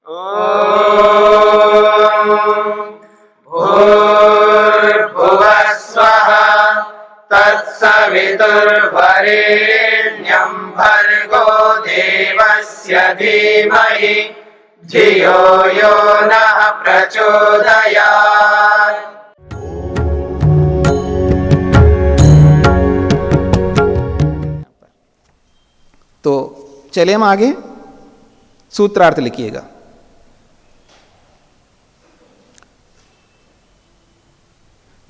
भूर्भुवः स्वः तत्सवितुर्वरेण्यं भर्गो देवस्य धीमहि धियो यो नः प्रचोदयात्। तो चले हम आगे, सूत्रार्थ लिखिएगा।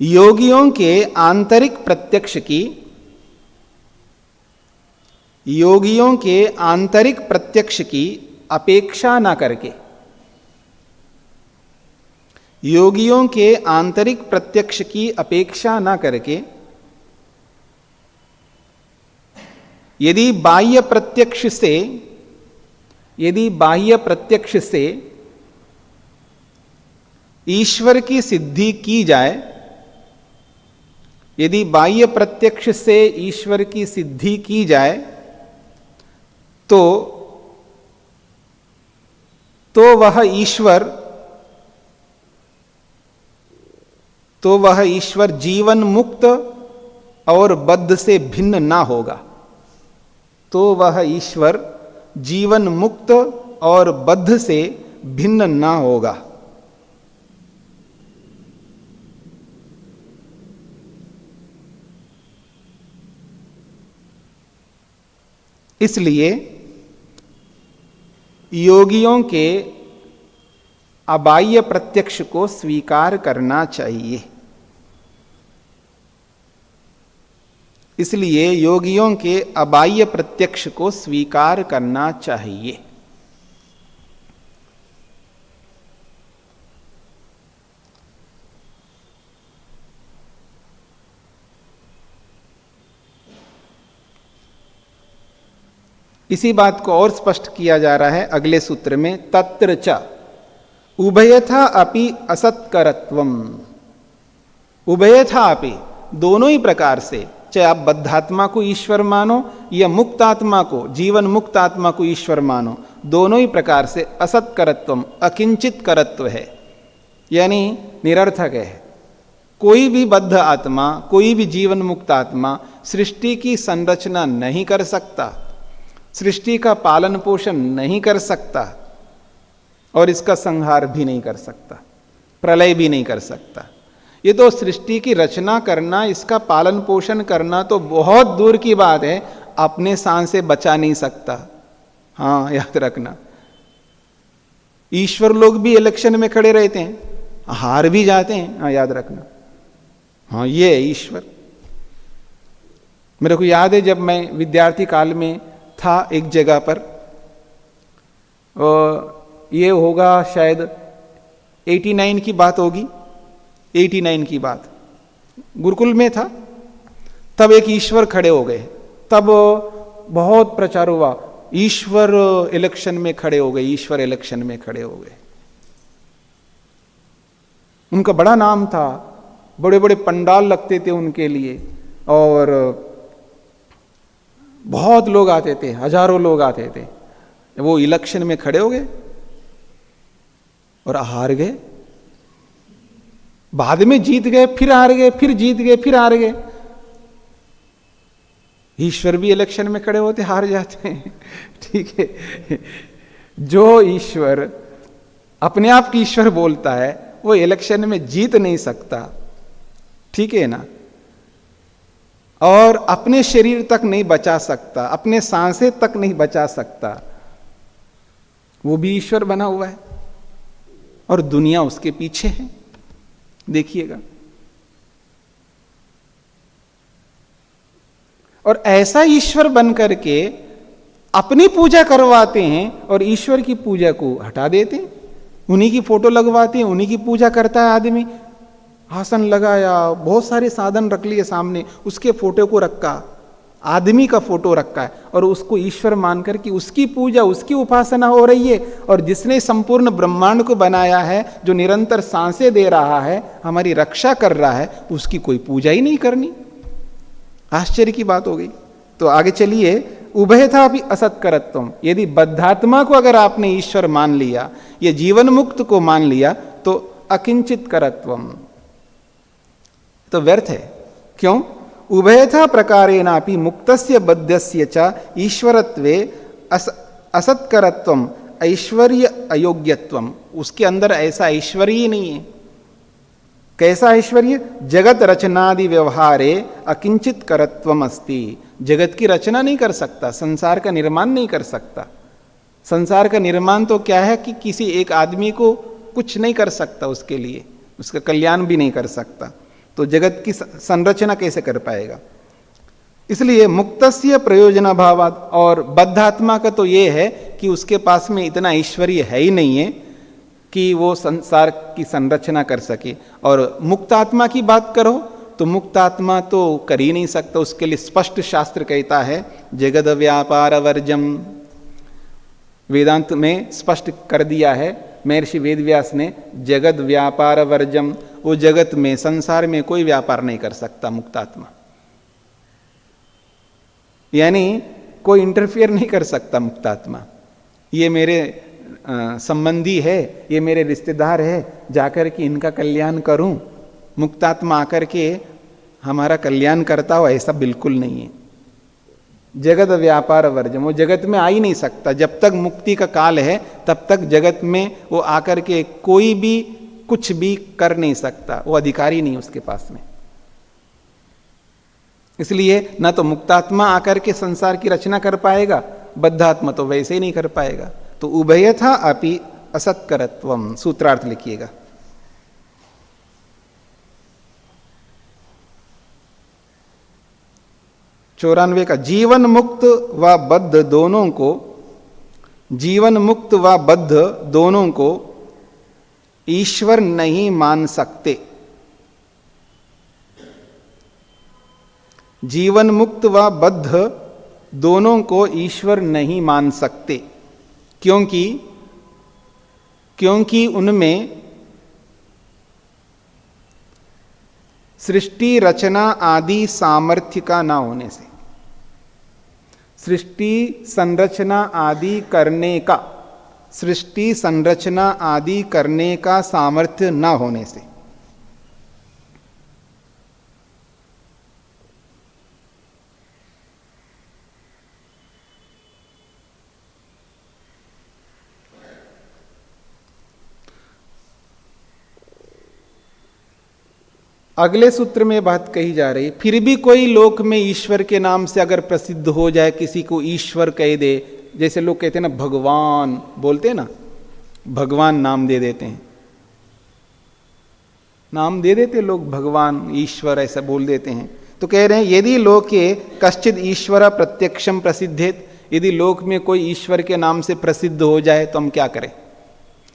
योगियों के आंतरिक प्रत्यक्ष की, योगियों के आंतरिक प्रत्यक्ष की अपेक्षा ना करके, योगियों के आंतरिक प्रत्यक्ष की अपेक्षा ना करके यदि बाह्य प्रत्यक्ष से ईश्वर की सिद्धि की जाए, यदि बाह्य प्रत्यक्ष से ईश्वर की सिद्धि की जाए तो वह ईश्वर जीवन मुक्त और बद्ध से भिन्न ना होगा, तो वह ईश्वर जीवन मुक्त और बद्ध से भिन्न ना होगा। इसलिए योगियों के अबाह्य प्रत्यक्ष को स्वीकार करना चाहिए। इसलिए योगियों के अबाह्य प्रत्यक्ष को स्वीकार करना चाहिए। इसी बात को और स्पष्ट किया जा रहा है अगले सूत्र में, तत्र च उभयथा अपि असत्करत्वम। उभयथा अपि, दोनों ही प्रकार से, चाहे आप बद्धात्मा को ईश्वर मानो या मुक्त आत्मा को, जीवन मुक्त आत्मा को ईश्वर मानो, दोनों ही प्रकार से असत्करत्वम, अकिंचित करत्व है, यानी निरर्थक है। कोई भी बद्ध आत्मा, कोई भी जीवन मुक्त आत्मा सृष्टि की संरचना नहीं कर सकता, सृष्टि का पालन पोषण नहीं कर सकता और इसका संहार भी नहीं कर सकता, प्रलय भी नहीं कर सकता। ये तो सृष्टि की रचना करना, इसका पालन पोषण करना तो बहुत दूर की बात है, अपने सांस से बचा नहीं सकता। हाँ, याद रखना, ईश्वर लोग भी इलेक्शन में खड़े रहते हैं, हार भी जाते हैं। हाँ, याद रखना। हाँ, ये है ईश्वर। मेरे को याद है जब मैं विद्यार्थी काल में था एक जगह पर, ये होगा शायद 89 की बात होगी, 89 की बात, गुरुकुल में था। तब एक ईश्वर खड़े हो गए, तब बहुत प्रचार हुआ, ईश्वर इलेक्शन में खड़े हो गए, ईश्वर इलेक्शन में खड़े हो गए। उनका बड़ा नाम था, बड़े बड़े पंडाल लगते थे उनके लिए और बहुत लोग आते थे, हजारों लोग आते थे। वो इलेक्शन में खड़े हो गए और हार गए, बाद में जीत गए, फिर हार गए, फिर जीत गए, फिर हार गए। ईश्वर भी इलेक्शन में खड़े होते हार जाते हैं। ठीक है, जो ईश्वर अपने आप की ईश्वर बोलता है वो इलेक्शन में जीत नहीं सकता, ठीक है ना, और अपने शरीर तक नहीं बचा सकता, अपने सांसें तक नहीं बचा सकता, वो भी ईश्वर बना हुआ है और दुनिया उसके पीछे है। देखिएगा, और ऐसा ईश्वर बन करके अपनी पूजा करवाते हैं और ईश्वर की पूजा को हटा देते हैं। उन्हीं की फोटो लगवाते हैं, उन्हीं की पूजा करता है आदमी। आसन लगाया, बहुत सारे साधन रख लिए सामने, उसके फोटो को रखा, आदमी का फोटो रखा है और उसको ईश्वर मानकर कि उसकी पूजा, उसकी उपासना हो रही है। और जिसने संपूर्ण ब्रह्मांड को बनाया है, जो निरंतर सांसें दे रहा है, हमारी रक्षा कर रहा है, उसकी कोई पूजा ही नहीं करनी। आश्चर्य की बात हो गई। तो आगे चलिए, उभयथा भी असत्करत्वम। यदि बद्धात्मा को अगर आपने ईश्वर मान लिया, ये जीवन मुक्त को मान लिया तो अकिंचित करत्वम तो व्यर्थ है। क्यों? उभयथा प्रकारेणापि मुक्तस्य बद्धस्य च ईश्वरत्वे असत्करत्वम ऐश्वर्य अयोग्यत्वम, उसके अंदर ऐसा ऐश्वर्य ही नहीं है। कैसा ऐश्वर्य? जगत रचनादि व्यवहारे अकिंचित करत्वम अस्ति, जगत की रचना नहीं कर सकता, संसार का निर्माण नहीं कर सकता। संसार का निर्माण तो क्या है कि किसी एक आदमी को कुछ नहीं कर सकता, उसके लिए उसका कल्याण भी नहीं कर सकता, तो जगत की संरचना कैसे कर पाएगा? इसलिए मुक्तस्य प्रयोजनाभावात्, और बद्धात्मा का तो ये है कि उसके पास में इतना ऐश्वर्य है ही नहीं है कि वो संसार की संरचना कर सके। और मुक्तात्मा की बात करो तो मुक्तात्मा तो कर ही नहीं सकता, उसके लिए स्पष्ट शास्त्र कहता है जगद व्यापार वर्जम, वेदांत में स्पष्ट कर दिया है महर्षि वेदव्यास ने, जगत व्यापार वर्जम, वो जगत में संसार में कोई व्यापार नहीं कर सकता मुक्तात्मा, यानी कोई इंटरफियर नहीं कर सकता मुक्तात्मा। ये मेरे संबंधी है, ये मेरे रिश्तेदार है, जाकर के इनका कल्याण करूं, मुक्तात्मा आकर के हमारा कल्याण करता हो, ऐसा बिल्कुल नहीं है। जगत व्यापार वर्जम, वो जगत में आ ही नहीं सकता, जब तक मुक्ति का काल है तब तक जगत में वो आकर के कोई भी कुछ भी कर नहीं सकता, वो अधिकारी नहीं उसके पास में। इसलिए ना तो मुक्तात्मा आकर के संसार की रचना कर पाएगा, बद्धात्मा तो वैसे ही नहीं कर पाएगा। तो उभयथा अपि असत्करत्वम, सूत्रार्थ लिखिएगा। चौरानवे का, जीवन मुक्त व बद्ध दोनों को, जीवन मुक्त व बद्ध दोनों को ईश्वर नहीं मान सकते। जीवन मुक्त व बद्ध दोनों को ईश्वर नहीं मान सकते, क्योंकि उनमें सृष्टि रचना आदि सामर्थ्य का ना होने से, सृष्टि संरचना आदि करने का, सृष्टि संरचना आदि करने का सामर्थ्य ना होने से। अगले सूत्र में बात कही जा रही, फिर भी कोई लोक में ईश्वर के नाम से अगर प्रसिद्ध हो जाए, किसी को ईश्वर कह दे, जैसे लोग कहते हैं ना भगवान, बोलते हैं ना, भगवान नाम दे देते हैं, नाम दे देते लोग भगवान ईश्वर ऐसा बोल देते हैं। तो कह रहे हैं यदि लोके कश्चित ईश्वर प्रत्यक्षम प्रसिद्धेत, यदि लोक में कोई ईश्वर के नाम से प्रसिद्ध हो जाए तो हम क्या करें?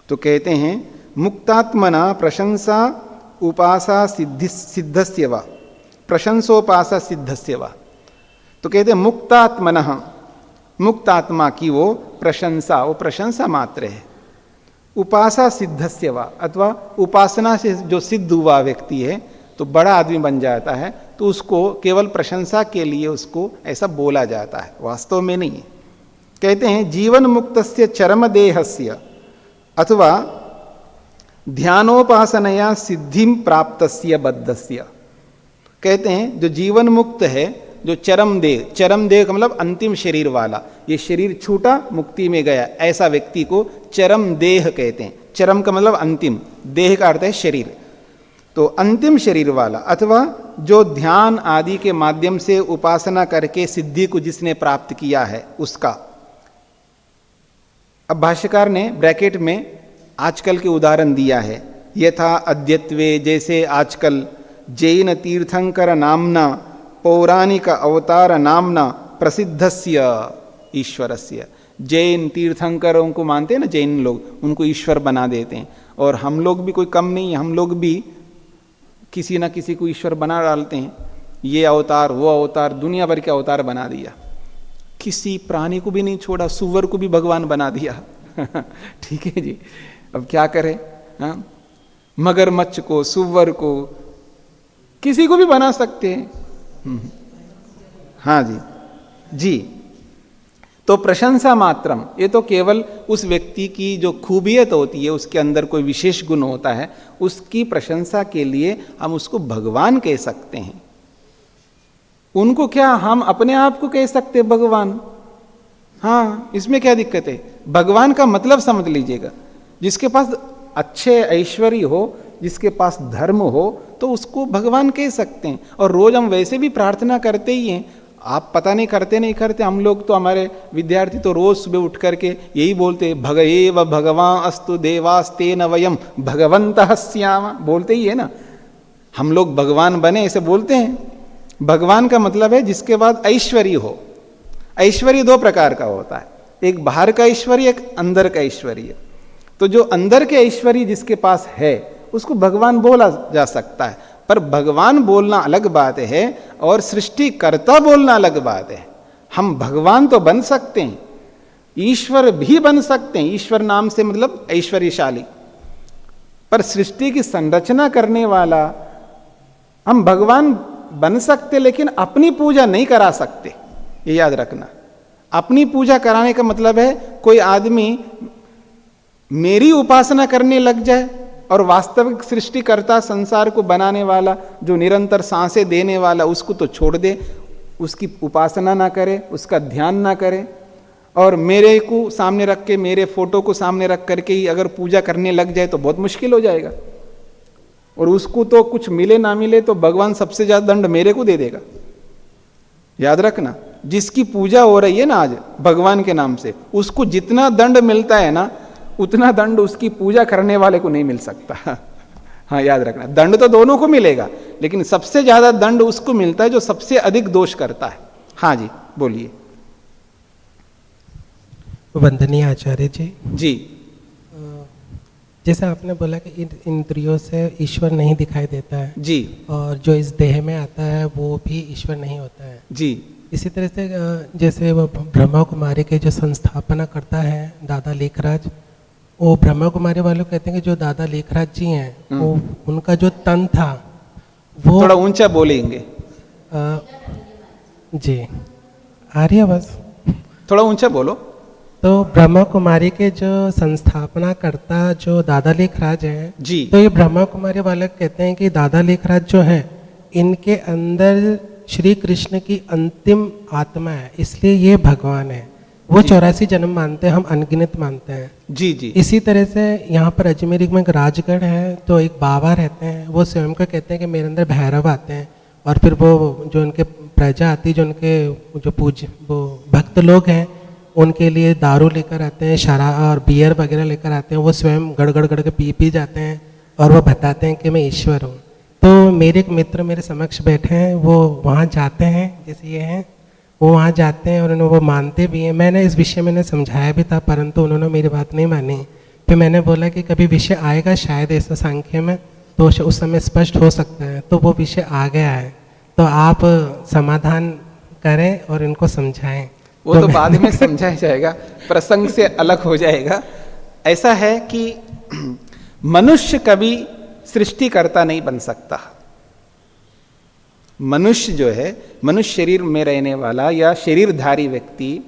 तो कहते हैं मुक्तात्मना प्रशंसा उपासा सिद्धस्य वा, प्रशंसोपासा सिद्धस्य वा। तो कहते हैं मुक्तात्मनः, मुक्तात्मा की वो प्रशंसा, वो प्रशंसा मात्र है। उपासा सिद्धस्य वा, अथवा उपासना से जो सिद्ध हुआ व्यक्ति है तो बड़ा आदमी बन जाता है, तो उसको केवल प्रशंसा के लिए उसको ऐसा बोला जाता है, वास्तव में नहीं है। कहते हैं जीवन मुक्तस्य चरम देहस्य अथवा ध्यानोपासनया सिद्धिम प्राप्तस्य बद्धस्य। कहते हैं जो जीवन मुक्त है, जो चरम देह का मतलब अंतिम शरीर वाला, ये शरीर छूटा मुक्ति में गया, ऐसा व्यक्ति को चरम देह कहते हैं। चरम का मतलब अंतिम, देह का अर्थ है शरीर, तो अंतिम शरीर वाला, अथवा जो ध्यान आदि के माध्यम से उपासना करके सिद्धि को जिसने प्राप्त किया है उसका। अब भाष्यकार ने ब्रैकेट में आजकल के उदाहरण दिया है, यथा अद्यत्वे, जैसे आजकल जैन तीर्थंकर नामना पौराणिक अवतार नामना प्रसिद्धस्य ईश्वरस्य। जैन तीर्थंकरों को मानते हैं ना जैन लोग, उनको ईश्वर बना देते हैं, और हम लोग भी कोई कम नहीं है, हम लोग भी किसी ना किसी को ईश्वर बना डालते हैं। ये अवतार वो अवतार, दुनिया भर के अवतार बना दिया, किसी प्राणी को भी नहीं छोड़ा, सुअर को भी भगवान बना दिया। ठीक है जी, अब क्या करें? हाँ, मगरमच्छ को, सुअर को, किसी को भी बना सकते हैं। हाँ जी जी, तो प्रशंसा मात्रम, ये तो केवल उस व्यक्ति की जो खूबियत होती है, उसके अंदर कोई विशेष गुण होता है, उसकी प्रशंसा के लिए हम उसको भगवान कह सकते हैं। उनको क्या हम अपने आप को कह सकते भगवान? हाँ, इसमें क्या दिक्कत है? भगवान का मतलब समझ लीजिएगा, जिसके पास अच्छे ऐश्वर्य हो, जिसके पास धर्म हो, तो उसको भगवान कह सकते हैं। और रोज हम वैसे भी प्रार्थना करते ही हैं। आप पता नहीं करते नहीं करते, हम लोग तो, हमारे विद्यार्थी तो रोज सुबह उठ करके यही बोलते, भगएव भगवान अस्तु देवास्तेन वयम भगवन्तः स्याम, बोलते ही है ना। हम लोग भगवान बने ऐसे बोलते हैं। भगवान का मतलब है जिसके बाद ऐश्वर्य हो। ऐश्वर्य दो प्रकार का होता है, एक बाहर का ऐश्वर्य, एक अंदर का ऐश्वर्य। तो जो अंदर के ऐश्वर्य जिसके पास है उसको भगवान बोला जा सकता है। पर भगवान बोलना अलग बात है और सृष्टिकर्ता बोलना अलग बात है। हम भगवान तो बन सकते हैं, ईश्वर भी बन सकते हैं। ईश्वर नाम से मतलब ऐश्वर्यशाली, पर सृष्टि की संरचना करने वाला हम भगवान बन सकते, लेकिन अपनी पूजा नहीं करा सकते, ये याद रखना। अपनी पूजा कराने का मतलब है कोई आदमी मेरी उपासना करने लग जाए और वास्तविक सृष्टिकर्ता, संसार को बनाने वाला, जो निरंतर सांसें देने वाला, उसको तो छोड़ दे, उसकी उपासना ना करे, उसका ध्यान ना करे, और मेरे को सामने रख के, मेरे फोटो को सामने रख करके ही अगर पूजा करने लग जाए तो बहुत मुश्किल हो जाएगा। और उसको तो कुछ मिले ना मिले तो भगवान सबसे ज्यादा दंड मेरे को दे देगा। याद रखना, जिसकी पूजा हो रही है ना आज भगवान के नाम से, उसको जितना दंड मिलता है ना, उतना दंड उसकी पूजा करने वाले को नहीं मिल सकता। हाँ, याद रखना, दंड तो दोनों को मिलेगा, लेकिन सबसे ज्यादा दंड उसको मिलता है जो सबसे अधिक दोष करता है। हाँ जी, बोलिए। वंदनीय आचार्य जी। जी, जैसे आपने बोला कि इन इंद्रियों से ईश्वर नहीं दिखाई देता है जी, और जो इस देह में आता है वो भी ईश्वर नहीं होता है जी। इसी तरह से जैसे वो ब्रह्मा कुमारी के जो संस्थापना करता है दादा लेखराज, वो ब्रह्मा कुमारी वालों कहते हैं कि जो दादा लेखराज जी हैं वो उनका जो तन था वो थोड़ा ऊंचा बोलेंगे। जी आ रही है आवाज? थोड़ा ऊंचा बोलो। तो ब्रह्मा कुमारी के जो संस्थापना करता जो दादा लेखराज हैं जी, तो ये ब्रह्मा कुमारी वाले कहते हैं कि दादा लेखराज जो है इनके अंदर श्री कृष्ण की अंतिम आत्मा है, इसलिए ये भगवान है। वो 84 जन्म मानते हैं, हम अनगिनत मानते हैं। जी, जी। इसी तरह से यहाँ पर अजमेर में एक राजगढ़ है, तो एक बाबा रहते हैं, वो स्वयं को कहते हैं कि मेरे अंदर भैरव आते हैं, और फिर वो जो उनके प्रजा आती, जो उनके जो पूज वो भक्त लोग हैं, उनके लिए दारू लेकर आते हैं, शराब और बियर वगैरह लेकर आते हैं, वो स्वयं गड़गड़ गड़ के पी जाते हैं और वो बताते हैं कि मैं ईश्वर हूँ। तो मेरे एक मित्र मेरे समक्ष बैठे हैं, वो वहाँ जाते हैं, जैसे ये हैं, वो वहाँ जाते हैं और वो मानते भी हैं। मैंने इस विषय में समझाया भी था, परंतु उन्होंने मेरी बात नहीं मानी। फिर मैंने बोला कि कभी विषय आएगा शायद ऐसा सांख्य में, तो उस समय स्पष्ट हो सकता है। तो वो विषय आ गया है, तो आप समाधान करें और इनको समझाएं। वो तो बाद में समझाया जाएगा, प्रसंग से अलग हो जाएगा। ऐसा है कि मनुष्य कभी सृष्टिकर्ता नहीं बन सकता। मनुष्य जो है, मनुष्य शरीर में रहने वाला या शरीरधारी व्यक्ति,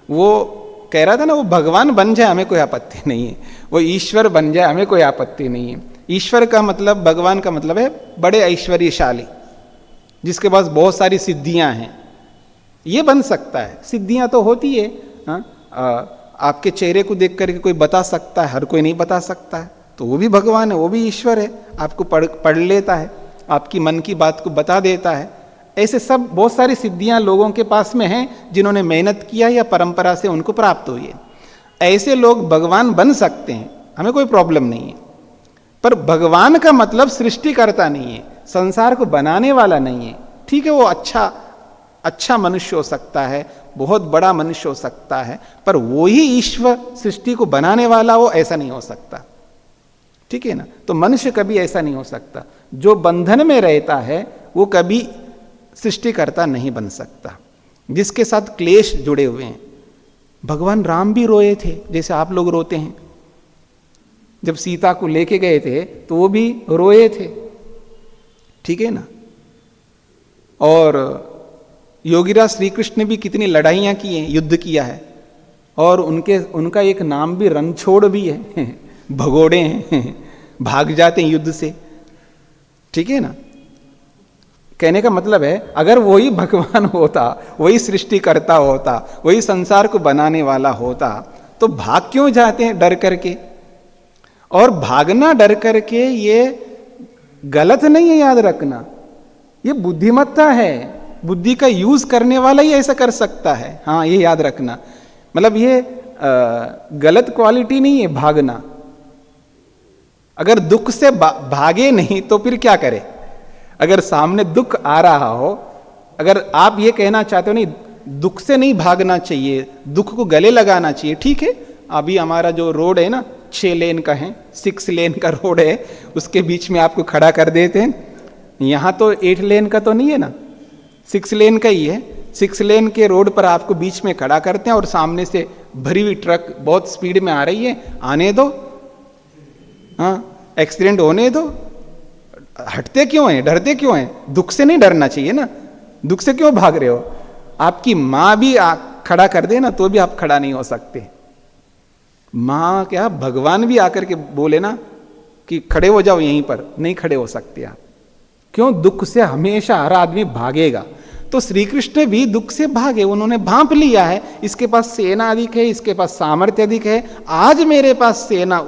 वो कह रहा था ना, वो भगवान बन जाए हमें कोई आपत्ति नहीं है, वो ईश्वर बन जाए हमें कोई आपत्ति नहीं है। ईश्वर का मतलब, भगवान का मतलब है बड़े ऐश्वर्यशाली, जिसके पास बहुत सारी सिद्धियां हैं, ये बन सकता है। सिद्धियां तो होती है, आपके चेहरे को देख करके कोई बता सकता है, हर कोई नहीं बता सकता है, तो वो भी भगवान है, वो भी ईश्वर है। आपको पढ़ लेता है, आपकी मन की बात को बता देता है। ऐसे सब बहुत सारी सिद्धियां लोगों के पास में हैं, जिन्होंने मेहनत किया या परंपरा से उनको प्राप्त हुई है। ऐसे लोग भगवान बन सकते हैं, हमें कोई प्रॉब्लम नहीं है। पर भगवान का मतलब सृष्टिकर्ता नहीं है, संसार को बनाने वाला नहीं है। ठीक है, वो अच्छा मनुष्य हो सकता है, बहुत बड़ा मनुष्य हो सकता है, पर वो ही ईश्वर सृष्टि को बनाने वाला, वो ऐसा नहीं हो सकता। ठीक है ना? तो मनुष्य कभी ऐसा नहीं हो सकता। जो बंधन में रहता है वो कभी सृष्टिकर्ता नहीं बन सकता। जिसके साथ क्लेश जुड़े हुए हैं, भगवान राम भी रोए थे जैसे आप लोग रोते हैं। जब सीता को लेके गए थे तो वो भी रोए थे, ठीक है ना? और योगीराज श्री कृष्ण ने भी कितनी लड़ाइयां की हैं, युद्ध किया है, और उनका एक नाम भी रणछोड़ भी है, भगोड़े हैं, भाग जाते हैं युद्ध से। ठीक है ना? कहने का मतलब है अगर वही भगवान होता, वही सृष्टिकर्ता होता, वही संसार को बनाने वाला होता, तो भाग क्यों जाते हैं डर करके? और भागना डर करके ये गलत नहीं है, याद रखना, ये बुद्धिमत्ता है। बुद्धि का यूज करने वाला ही ऐसा कर सकता है। हाँ, ये याद रखना। मतलब ये गलत क्वालिटी नहीं है भागना। अगर दुख से भागे नहीं तो फिर क्या करे? अगर सामने दुख आ रहा हो, अगर आप ये कहना चाहते हो नहीं दुख से नहीं भागना चाहिए, दुख को गले लगाना चाहिए, ठीक है। अभी हमारा जो रोड है ना 6 लेन का है, 6 लेन का रोड है, उसके बीच में आपको खड़ा कर देते हैं। यहाँ तो 8 लेन का तो नहीं है ना, 6 लेन का ही है। 6 लेन के रोड पर आपको बीच में खड़ा करते हैं और सामने से भरी हुई ट्रक बहुत स्पीड में आ रही है, आने दो, हाँ, एक्सीडेंट होने दो। हटते क्यों हैं, डरते क्यों हैं? दुख से नहीं डरना चाहिए ना, दुख से क्यों भाग रहे हो? आपकी माँ भी खड़ा कर दे ना तो भी आप खड़ा नहीं हो सकते। माँ क्या, भगवान भी आकर के बोले ना कि खड़े हो जाओ यहीं पर, नहीं खड़े हो सकते आप। क्यों? दुख से हमेशा हर आदमी भागेगा। तो श्री कृष्ण भी दुख से भागे, उन्होंने भांप लिया है, इसके पास सेना अधिक है, इसके पास सामर्थ्य अधिक है। आज मेरे पास सेना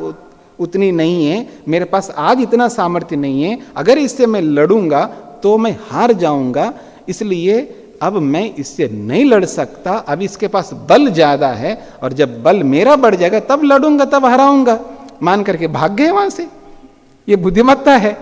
उतनी नहीं है, मेरे पास आज इतना सामर्थ्य नहीं है, अगर इससे मैं लड़ूंगा तो मैं हार जाऊंगा, इसलिए अब मैं इससे नहीं लड़ सकता। अब इसके पास बल ज्यादा है और जब बल मेरा बढ़ जाएगा तब लड़ूंगा, तब हराऊंगा, मान करके भाग गए वहां से। ये बुद्धिमत्ता है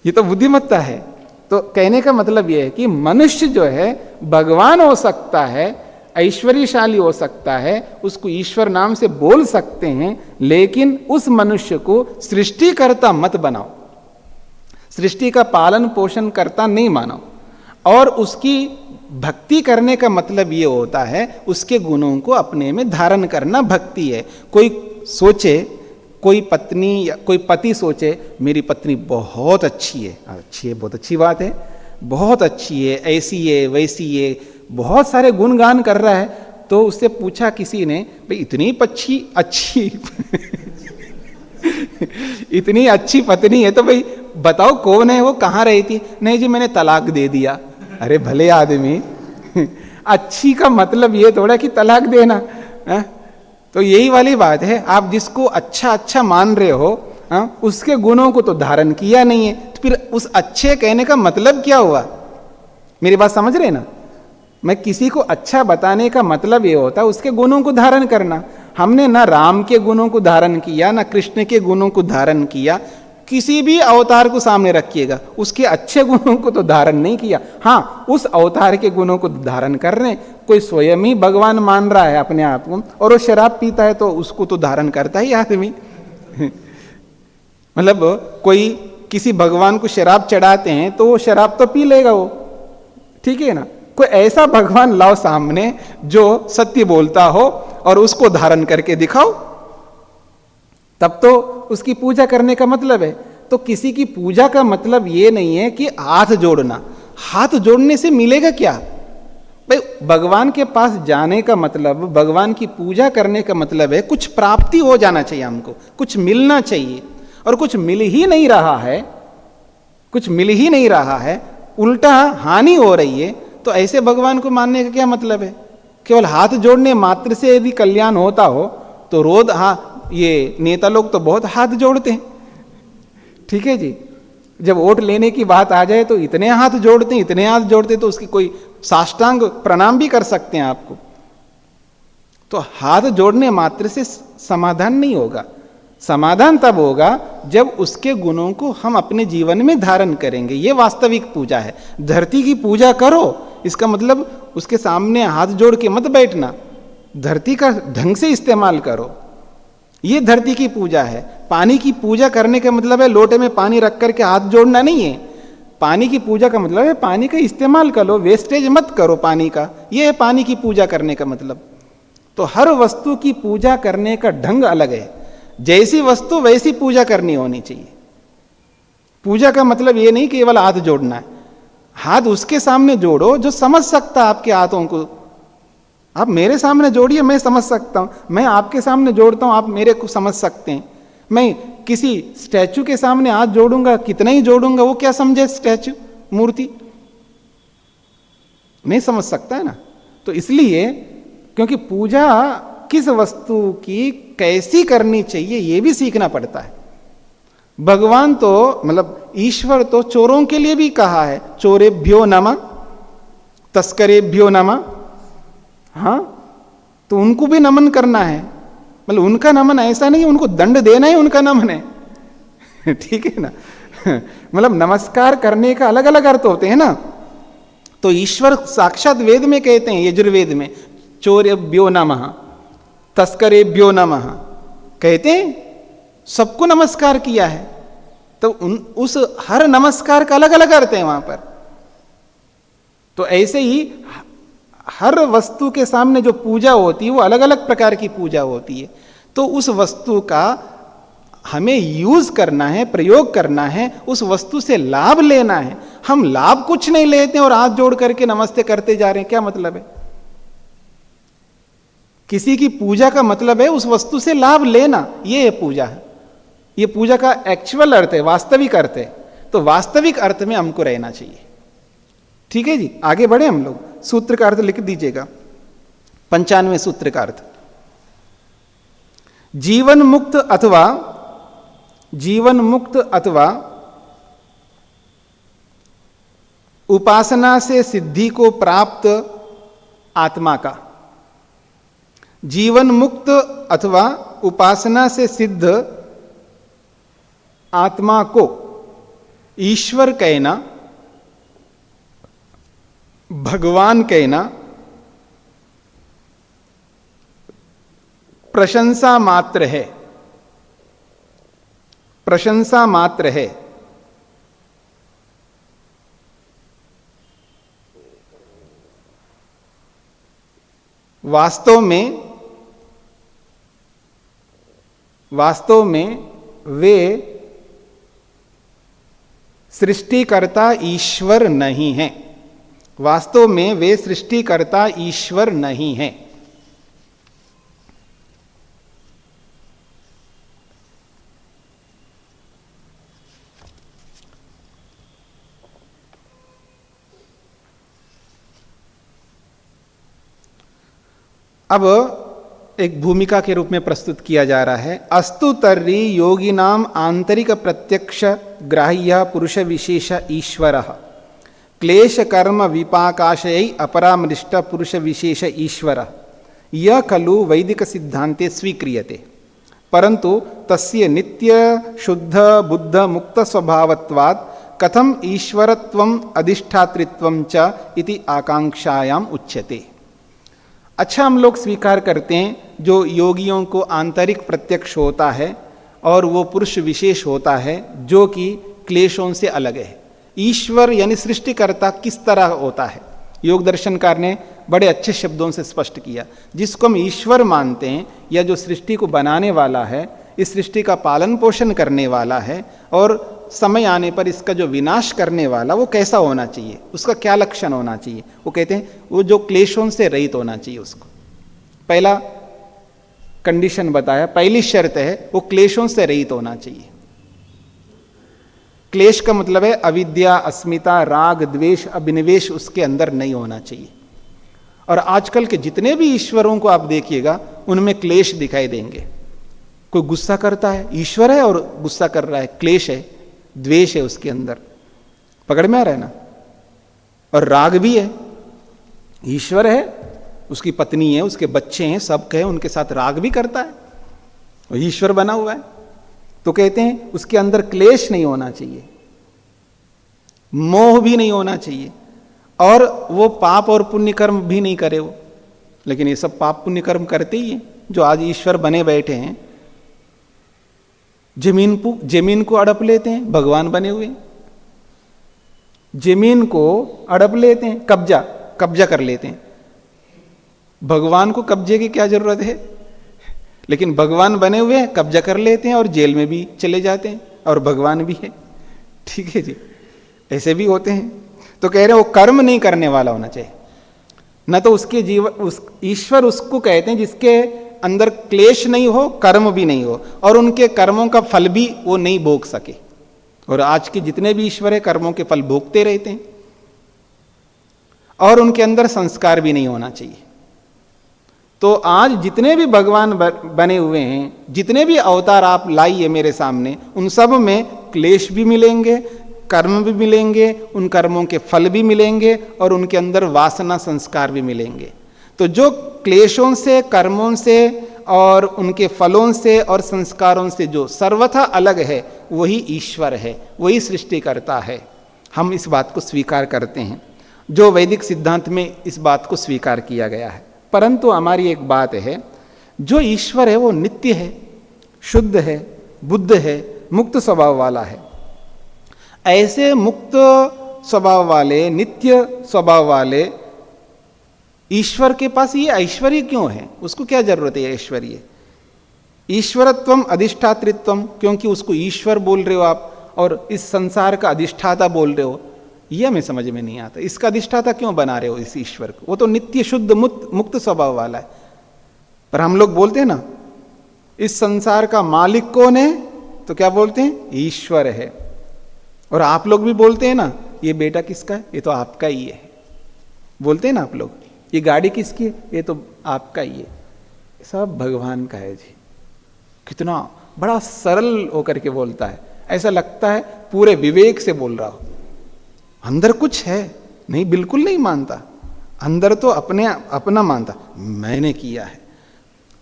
ये तो बुद्धिमत्ता है। तो कहने का मतलब यह है कि मनुष्य जो है भगवान हो सकता है, ऐश्वर्यशाली हो सकता है, उसको ईश्वर नाम से बोल सकते हैं, लेकिन उस मनुष्य को सृष्टिकर्ता मत बनाओ, सृष्टि का पालन पोषण करता नहीं मानो। और उसकी भक्ति करने का मतलब ये होता है उसके गुणों को अपने में धारण करना भक्ति है। कोई सोचे, कोई पत्नी या कोई पति सोचे मेरी पत्नी बहुत अच्छी है, अच्छी है, बहुत अच्छी बात है, बहुत अच्छी है, ऐसी है वैसी है, बहुत सारे गुणगान कर रहा है। तो उससे पूछा किसी ने, भाई इतनी अच्छी इतनी अच्छी पत्नी है तो भाई बताओ कौन है वो, कहाँ रही थी? नहीं जी मैंने तलाक दे दिया। अरे भले आदमी अच्छी का मतलब ये थोड़ा कि तलाक देना है? तो यही वाली बात है, आप जिसको अच्छा मान रहे हो, उसके गुणों को तो धारण किया नहीं है, तो फिर उस अच्छे कहने का मतलब क्या हुआ? मेरी बात समझ रहे ना? मैं किसी को अच्छा बताने का मतलब ये होता है उसके गुणों को धारण करना। हमने ना राम के गुणों को धारण किया, ना कृष्ण के गुणों को धारण किया। किसी भी अवतार को सामने रखिएगा, उसके अच्छे गुणों को तो धारण नहीं किया। हाँ, उस अवतार के गुणों को धारण कर रहे हैं। कोई स्वयं ही भगवान मान रहा है अपने आप को और वो शराब पीता है तो उसको तो धारण करता ही आदमी मतलब कोई किसी भगवान को शराब चढ़ाते हैं तो वो शराब तो पी लेगा वो, ठीक है ना? कोई ऐसा भगवान लाओ सामने जो सत्य बोलता हो और उसको धारण करके दिखाओ, तब तो उसकी पूजा करने का मतलब है। तो किसी की पूजा का मतलब ये नहीं है कि हाथ जोड़ना। हाथ जोड़ने से मिलेगा क्या भाई? भगवान के पास जाने का मतलब, भगवान की पूजा करने का मतलब है कुछ प्राप्ति हो जाना चाहिए, हमको कुछ मिलना चाहिए, और कुछ मिल ही नहीं रहा है, कुछ मिल ही नहीं रहा है, उल्टा हानि हो रही है। तो ऐसे भगवान को मानने का क्या मतलब है? केवल हाथ जोड़ने मात्र से यदि कल्याण होता हो तो रोज, हाँ, ये नेता लोग तो बहुत हाथ जोड़ते हैं, ठीक है जी। जब वोट लेने की बात आ जाए तो इतने हाथ जोड़ते हैं, इतने हाथ जोड़ते हैं, तो उसकी कोई साष्टांग प्रणाम भी कर सकते हैं आपको। तो हाथ जोड़ने मात्र से समाधान नहीं होगा। समाधान तब होगा जब उसके गुणों को हम अपने जीवन में धारण करेंगे। ये वास्तविक पूजा है। धरती की पूजा करो, इसका मतलब उसके सामने हाथ जोड़ के मत बैठना, धरती का ढंग से इस्तेमाल करो, ये धरती की पूजा है। पानी की पूजा करने का मतलब है लोटे में पानी रख करके हाथ जोड़ना नहीं है। पानी की पूजा का मतलब है पानी का इस्तेमाल करो, वेस्टेज मत करो पानी का, ये है पानी की पूजा करने का मतलब। तो हर वस्तु की पूजा करने का ढंग अलग है, जैसी वस्तु वैसी पूजा करनी होनी चाहिए। पूजा का मतलब ये नहीं केवल हाथ जोड़ना है, हाथ उसके सामने जोड़ो जो समझ सकता आपके हाथों को, आप मेरे सामने जोड़िए, मैं समझ सकता हूं, मैं आपके सामने जोड़ता हूं, आप मेरे को समझ सकते हैं। मैं किसी स्टैचू के सामने हाथ जोड़ूंगा, कितना ही जोड़ूंगा, वो क्या समझे स्टैचू, मूर्ति, नहीं समझ सकता है ना। तो इसलिए क्योंकि पूजा किस वस्तु की कैसी करनी चाहिए ये भी सीखना पड़ता है। भगवान तो मतलब ईश्वर तो चोरों के लिए भी कहा है, चोरेभ्यो नमः, तस्करेभ्यो नमः। हाँ, तो उनको भी नमन करना है, मतलब उनका नमन ऐसा नहीं उनको दंड देना ही उनका नमन है ठीक है ना मतलब नमस्कार करने का अलग अलग अर्थ होते हैं ना। तो ईश्वर साक्षात वेद में कहते हैं, यजुर्वेद में, चोरेभ्यो नमः, तस्करेभ्यो नमः, कहते हैं सबको नमस्कार किया है। तो उस हर नमस्कार का अलग अलग अर्थ है वहां पर। तो ऐसे ही हर वस्तु के सामने जो पूजा होती है वो अलग अलग प्रकार की पूजा होती है। तो उस वस्तु का हमें यूज करना है, प्रयोग करना है, उस वस्तु से लाभ लेना है। हम लाभ कुछ नहीं लेते और हाथ जोड़ करके नमस्ते करते जा रहे हैं, क्या मतलब है? किसी की पूजा का मतलब है उस वस्तु से लाभ लेना, ये है पूजा है। ये पूजा का एक्चुअल अर्थ है, वास्तविक अर्थ है। तो वास्तविक अर्थ में हमको रहना चाहिए। ठीक है जी, आगे बढ़े हम लोग। सूत्र का अर्थ लिख दीजिएगा, 95वें सूत्र का अर्थ। जीवन मुक्त अथवा उपासना से सिद्धि को प्राप्त आत्मा का, जीवन मुक्त अथवा उपासना से सिद्ध आत्मा को ईश्वर कहना, भगवान कहना प्रशंसा मात्र है, प्रशंसा मात्र है। वास्तव में वे सृष्टिकर्ता ईश्वर नहीं हैं। वास्तव में वे सृष्टिकर्ता ईश्वर नहीं हैं। अब एक भूमिका के रूप में प्रस्तुत किया जा रहा है। अस्तु तर्हि योगिनाम आंतरिक प्रत्यक्ष ग्राह्य पुरुष विशेष ईश्वरः क्लेश कर्म विपाकाशयै अपरामृष्ट पुरुष विशेष ईश्वरः यह खलु वैदिक सिद्धांते स्वीक्रियते, परंतु तस्य नित्य शुद्ध बुद्ध मुक्त स्वभावत्वात् कथम ईश्वरत्वम अधिष्ठातृत्वम च इति आकांक्षायाम उच्यते। अच्छा, हम लोग स्वीकार करते हैं जो योगियों को आंतरिक प्रत्यक्ष होता है और वो पुरुष विशेष होता है जो कि क्लेशों से अलग है। ईश्वर यानी सृष्टिकर्ता किस तरह होता है, योग दर्शनकार ने बड़े अच्छे शब्दों से स्पष्ट किया। जिसको हम ईश्वर मानते हैं या जो सृष्टि को बनाने वाला है, इस सृष्टि का पालन पोषण करने वाला है और समय आने पर इसका जो विनाश करने वाला, वो कैसा होना चाहिए, उसका क्या लक्षण होना चाहिए, वो कहते हैं वो जो क्लेशों से रहित होना चाहिए। उसको पहला कंडीशन बताया, पहली शर्त है वो क्लेशों से रहित होना चाहिए। क्लेश का मतलब है अविद्या, अस्मिता, राग, द्वेष, अभिनिवेश उसके अंदर नहीं होना चाहिए। और आजकल के जितने भी ईश्वरों को आप देखिएगा उनमें क्लेश दिखाई देंगे। कोई गुस्सा करता है, ईश्वर है और गुस्सा कर रहा है, क्लेश है, द्वेष है उसके अंदर, पकड़ में आ रहा है ना। और राग भी है, ईश्वर है, उसकी पत्नी है, उसके बच्चे हैं, सब कहे उनके साथ राग भी करता है, और ईश्वर बना हुआ है। तो कहते हैं उसके अंदर क्लेश नहीं होना चाहिए, मोह भी नहीं होना चाहिए, और वो पाप और पुण्य कर्म भी नहीं करे वो। लेकिन ये सब पाप पुण्य कर्म करते ही हैं जो आज ईश्वर बने बैठे हैं। जमीन को अड़प लेते हैं, भगवान बने हुए। जमीन को अड़प लेते हैं, कब्जा कर लेते हैं। भगवान को कब्जे की क्या जरूरत है, लेकिन भगवान बने हुए हैं, कब्जा कर लेते हैं और जेल में भी चले जाते हैं, और भगवान भी है। ठीक है जी, ऐसे भी होते हैं। तो कह रहे हैं वो कर्म नहीं करने वाला होना चाहिए। न तो उसके ईश्वर उसको कहते हैं जिसके अंदर क्लेश नहीं हो, कर्म भी नहीं हो, और उनके कर्मों का फल भी वो नहीं भोग सके। और आज के जितने भी ईश्वर है कर्मों के फल भोगते रहते हैं, और उनके अंदर संस्कार भी नहीं होना चाहिए। तो आज जितने भी भगवान बने हुए हैं, जितने भी अवतार आप लाइए मेरे सामने, उन सब में क्लेश भी मिलेंगे, कर्म भी मिलेंगे, उन कर्मों के फल भी मिलेंगे, और उनके अंदर वासना संस्कार भी मिलेंगे। तो जो क्लेशों से, कर्मों से और उनके फलों से और संस्कारों से जो सर्वथा अलग है, वही ईश्वर है, वही सृष्टिकर्ता है। हम इस बात को स्वीकार करते हैं, जो वैदिक सिद्धांत में इस बात को स्वीकार किया गया है। परंतु हमारी एक बात है, जो ईश्वर है वो नित्य है, शुद्ध है, बुद्ध है, मुक्त स्वभाव वाला है। ऐसे मुक्त स्वभाव वाले, नित्य स्वभाव वाले ईश्वर के पास ये ऐश्वर्य क्यों है? उसको क्या जरूरत है ऐश्वर्य? ईश्वरत्वम अधिष्ठातृत्वम, क्योंकि उसको ईश्वर बोल रहे हो आप और इस संसार का अधिष्ठाता बोल रहे हो, यह हमें समझ में नहीं आता। इसका अधिष्ठाता क्यों बना रहे हो इस ईश्वर को? वो तो नित्य शुद्ध मुक्त स्वभाव वाला है। पर हम लोग बोलते हैं ना, इस संसार का मालिक कौन है? तो क्या बोलते हैं? ईश्वर है। और आप लोग भी बोलते हैं ना, ये बेटा किसका है? ये तो आपका ही है। बोलते हैं ना आप लोग, ये गाड़ी किसकी है? ये तो आपका ही है। सब भगवान का है जी। कितना बड़ा सरल होकर के बोलता है, ऐसा लगता है पूरे विवेक से बोल रहा हो। अंदर कुछ है नहीं, बिल्कुल नहीं मानता। अंदर तो अपना मानता, मैंने किया है,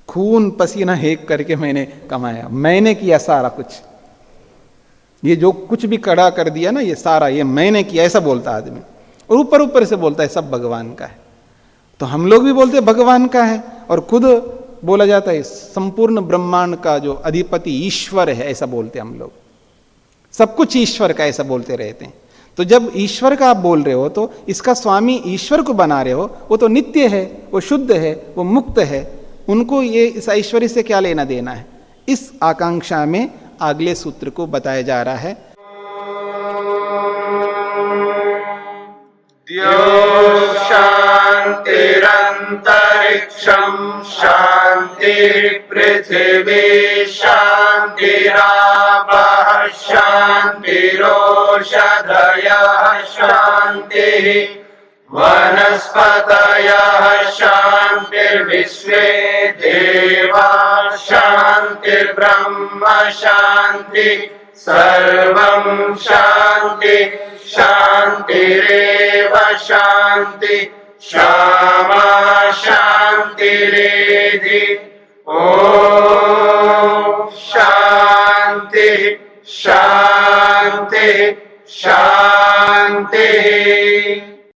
खून पसीना हेक करके मैंने कमाया, मैंने किया सारा कुछ, ये जो कुछ भी कड़ा कर दिया ना, ये सारा ये मैंने किया, ऐसा बोलता आदमी। और ऊपर ऊपर से बोलता है सब भगवान का है। तो हम लोग भी बोलते हैं भगवान का है, और खुद बोला जाता है संपूर्ण ब्रह्मांड का जो अधिपति ईश्वर है, ऐसा बोलते हैं हम लोग। सब कुछ ईश्वर का ऐसा बोलते रहते हैं। तो जब ईश्वर का आप बोल रहे हो, तो इसका स्वामी ईश्वर को बना रहे हो। वो तो नित्य है, वो शुद्ध है, वो मुक्त है, उनको ये इस ऐश्वर्य से क्या लेना देना है? इस आकांक्षा में अगले सूत्र को बताया जा रहा है। द्यो शान्तिरन्तरिक्षं शान्तिः पृथिवी शान्तिरापः शान्तिरोषधयः शान्तिः वनस्पतयः शान्तिर्विश्वे देवाः शान्तिर्ब्रह्म शान्तिः सर्वं शान्ति शान्तिरेव शान्ति क्षमा शान्तिरेधि। ॐ शान्ति शान्ति शान्ति।